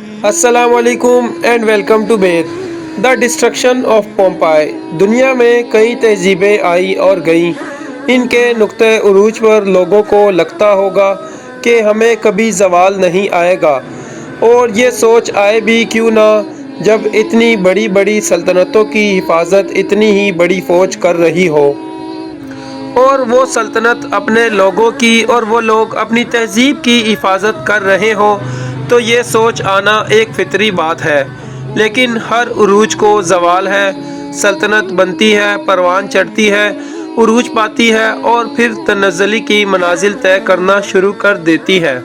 السلام علیکم and welcome to بیت دا ڈسٹرکشن آف پومپائی۔ دنیا میں کئی تہذیبیں آئیں اور گئیں۔ ان کے نقطۂ عروج پر لوگوں کو لگتا ہوگا کہ ہمیں کبھی زوال نہیں آئے گا، اور یہ سوچ آئے بھی کیوں نہ جب اتنی بڑی بڑی سلطنتوں کی حفاظت اتنی ہی بڑی فوج کر رہی ہو، اور وہ سلطنت اپنے لوگوں کی اور وہ لوگ اپنی تہذیب کی حفاظت کر رہے ہوں، تو یہ سوچ آنا ایک فطری بات ہے۔ لیکن ہر عروج کو زوال ہے، سلطنت بنتی ہے، پروان چڑھتی ہے، عروج پاتی ہے اور پھر تنزلی کی منازل طے کرنا شروع کر دیتی ہے۔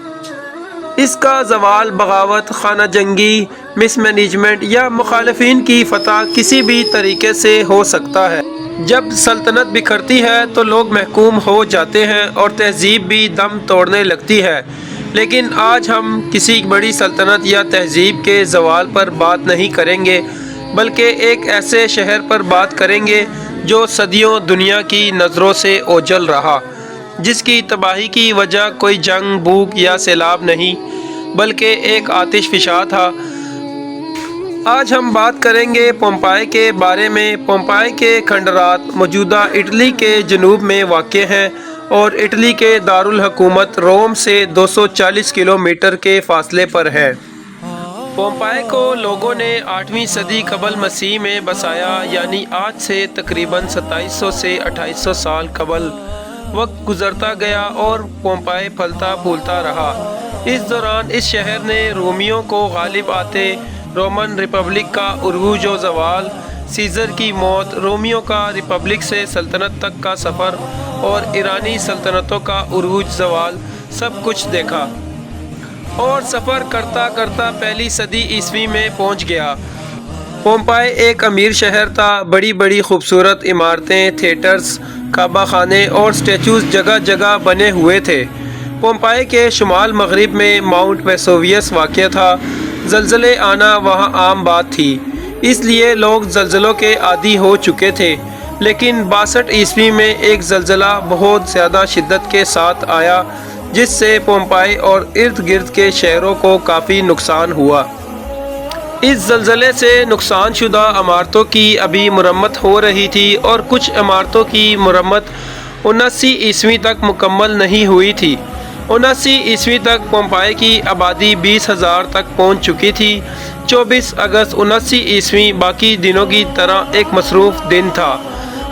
اس کا زوال بغاوت، خانہ جنگی، مس مینجمنٹ یا مخالفین کی فتح کسی بھی طریقے سے ہو سکتا ہے۔ جب سلطنت بکھرتی ہے تو لوگ محکوم ہو جاتے ہیں اور تہذیب بھی دم توڑنے لگتی ہے۔ لیکن آج ہم کسی بڑی سلطنت یا تہذیب کے زوال پر بات نہیں کریں گے، بلکہ ایک ایسے شہر پر بات کریں گے جو صدیوں دنیا کی نظروں سے اوجھل رہا، جس کی تباہی کی وجہ کوئی جنگ، بھوک یا سیلاب نہیں، بلکہ ایک آتش فشاں تھا۔ آج ہم بات کریں گے پومپائی کے بارے میں۔ پومپائی کے کھنڈرات موجودہ اٹلی کے جنوب میں واقع ہیں اور اٹلی کے دارالحکومت روم سے 240 کلومیٹر کے فاصلے پر ہے۔ پومپائی کو لوگوں نے 8ویں صدی قبل مسیح میں بسایا، یعنی آج سے تقریباً 2700 سے 2800 سال قبل۔ وقت گزرتا گیا اور پومپائی پھلتا پھولتا رہا۔ اس دوران اس شہر نے رومیوں کو غالب آتے، رومن ریپبلک کا عروج و زوال، سیزر کی موت، رومیوں کا ریپبلک سے سلطنت تک کا سفر اور ایرانی سلطنتوں کا عروج زوال سب کچھ دیکھا، اور سفر کرتا کرتا پہلی صدی عیسوی میں پہنچ گیا۔ پومپائی ایک امیر شہر تھا۔ بڑی بڑی خوبصورت عمارتیں، تھیٹرز، کعبہ خانے اور سٹیچوز جگہ جگہ بنے ہوئے تھے۔ پومپائی کے شمال مغرب میں ماؤنٹ ویسوویس واقع تھا۔ زلزلے آنا وہاں عام بات تھی، اس لیے لوگ زلزلوں کے عادی ہو چکے تھے۔ لیکن 62 عیسوی میں ایک زلزلہ بہت زیادہ شدت کے ساتھ آیا، جس سے پومپائی اور ارد گرد کے شہروں کو کافی نقصان ہوا۔ اس زلزلے سے نقصان شدہ عمارتوں کی ابھی مرمت ہو رہی تھی اور کچھ عمارتوں کی مرمت 79 عیسوی تک مکمل نہیں ہوئی تھی۔ 79 عیسوی تک پومپائی کی آبادی 20,000 تک پہنچ چکی تھی۔ 24 اگست 79 عیسوی باقی دنوں کی طرح ایک مصروف دن تھا۔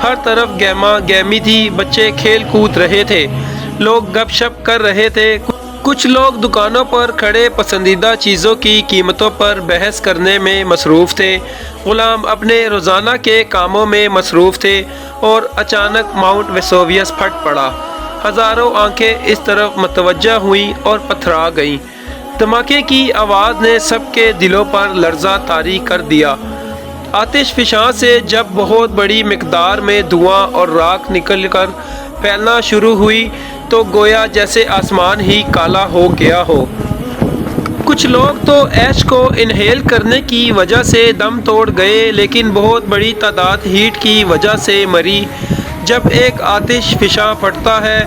ہر طرف گہما گہمی تھی، بچے کھیل کود رہے تھے، لوگ گپ شپ کر رہے تھے، کچھ لوگ دکانوں پر کھڑے پسندیدہ چیزوں کی قیمتوں پر بحث کرنے میں مصروف تھے، غلام اپنے روزانہ کے کاموں میں مصروف تھے، اور اچانک ماؤنٹ ویسوویس پھٹ پڑا۔ ہزاروں آنکھیں اس طرف متوجہ ہوئیں اور پتھرا گئیں۔ دھماکے کی آواز نے سب کے دلوں پر لرزہ طاری کر دیا۔ آتش فشاں سے جب بہت بڑی مقدار میں دھواں اور راکھ نکل کر پھیلنا شروع ہوئی تو گویا جیسے آسمان ہی کالا ہو گیا ہو۔ کچھ لوگ تو ایش کو انہیل کرنے کی وجہ سے دم توڑ گئے، لیکن بہت بڑی تعداد ہیٹ کی وجہ سے مری۔ جب ایک آتش فشاں پھٹتا ہے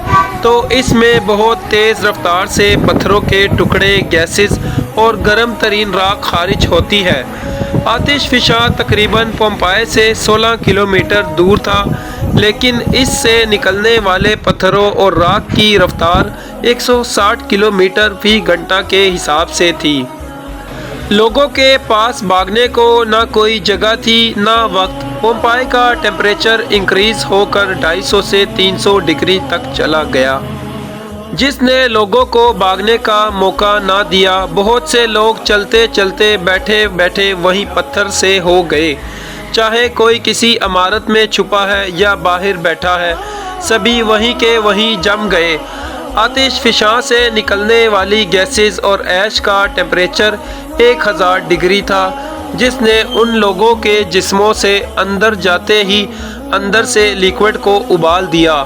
تو اس میں بہت تیز رفتار سے پتھروں کے ٹکڑے، گیسز اور گرم ترین راکھ خارج ہوتی ہے۔ آتش فشاں تقریباً پومپائی سے 16 کلومیٹر دور تھا، لیکن اس سے نکلنے والے پتھروں اور راکھ کی رفتار 160 کلومیٹر فی گھنٹہ کے حساب سے تھی۔ لوگوں کے پاس بھاگنے کو نہ کوئی جگہ تھی نہ وقت۔ پومپائی کا ٹیمپریچر انکریز ہو کر 250 سے 300 ڈگری تک چلا گیا، جس نے لوگوں کو بھاگنے کا موقع نہ دیا۔ بہت سے لوگ چلتے چلتے بیٹھے بیٹھے وہیں پتھر سے ہو گئے، چاہے کوئی کسی عمارت میں چھپا ہے یا باہر بیٹھا ہے، سبھی وہیں کے وہیں جم گئے۔ آتش فشاں سے نکلنے والی گیسز اور ایش کا ٹیمپریچر 1000 ڈگری تھا، جس نے ان لوگوں کے جسموں سے اندر جاتے ہی اندر سے لیکوڈ کو ابال دیا،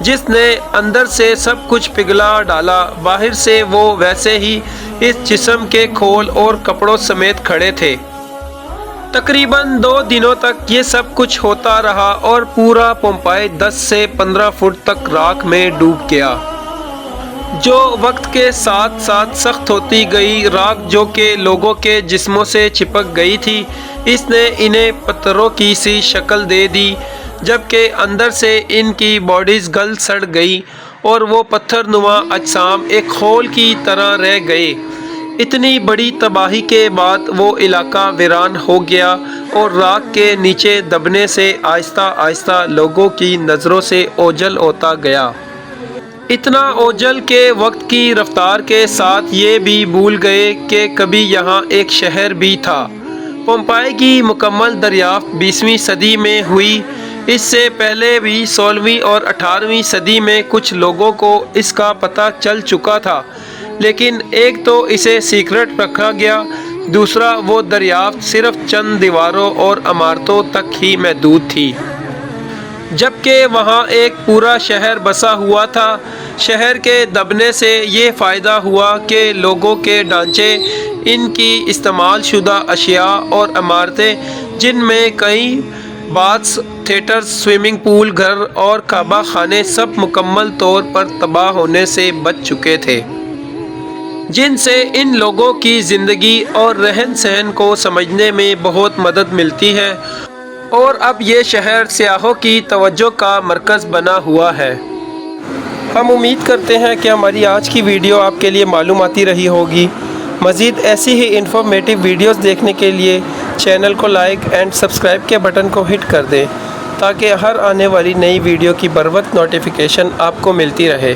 جس نے اندر سے سب کچھ پگھلا ڈالا۔ باہر سے وہ ویسے ہی اس جسم کے کھول اور کپڑوں سمیت کھڑے تھے۔ تقریباً 2 دنوں تک یہ سب کچھ ہوتا رہا اور پورا پومپائی 10 سے 15 فٹ تک راکھ میں ڈوب گیا۔ جو وقت کے ساتھ ساتھ سخت ہوتی گئی، راکھ جو کہ لوگوں کے جسموں سے چپک گئی تھی، اس نے انہیں پتھروں کی سی شکل دے دی، جبکہ اندر سے ان کی باڈیز گل سڑ گئی اور وہ پتھر نما اجسام ایک خول کی طرح رہ گئے۔ اتنی بڑی تباہی کے بعد وہ علاقہ ویران ہو گیا اور راکھ کے نیچے دبنے سے آہستہ آہستہ لوگوں کی نظروں سے اوجھل ہوتا گیا۔ اتنا اوجھل کہ وقت کی رفتار کے ساتھ یہ بھی بھول گئے کہ کبھی یہاں ایک شہر بھی تھا۔ پومپائی کی مکمل دریافت 20ویں صدی میں ہوئی۔ اس سے پہلے بھی 16ویں اور 18ویں صدی میں کچھ لوگوں کو اس کا پتہ چل چکا تھا، لیکن ایک تو اسے سیکرٹ رکھا گیا، دوسرا وہ دریافت صرف چند دیواروں اور عمارتوں تک ہی محدود تھی، جبکہ وہاں ایک پورا شہر بسا ہوا تھا۔ شہر کے دبنے سے یہ فائدہ ہوا کہ لوگوں کے ڈھانچے، ان کی استعمال شدہ اشیاء اور عمارتیں، جن میں کئی باتھس، تھیٹرز، سوئمنگ پول، گھر اور کعبہ خانے سب مکمل طور پر تباہ ہونے سے بچ چکے تھے، جن سے ان لوگوں کی زندگی اور رہن سہن کو سمجھنے میں بہت مدد ملتی ہے، اور اب یہ شہر سیاحوں کی توجہ کا مرکز بنا ہوا ہے۔ ہم امید کرتے ہیں کہ ہماری آج کی ویڈیو آپ کے لیے معلوماتی رہی ہوگی۔ مزید ایسی ہی انفارمیٹیو ویڈیوز دیکھنے کے لیے چینل کو لائک اینڈ سبسکرائب کے بٹن کو ہٹ کر دیں، تاکہ ہر آنے والی نئی ویڈیو کی بروقت نوٹیفیکیشن آپ کو ملتی رہے۔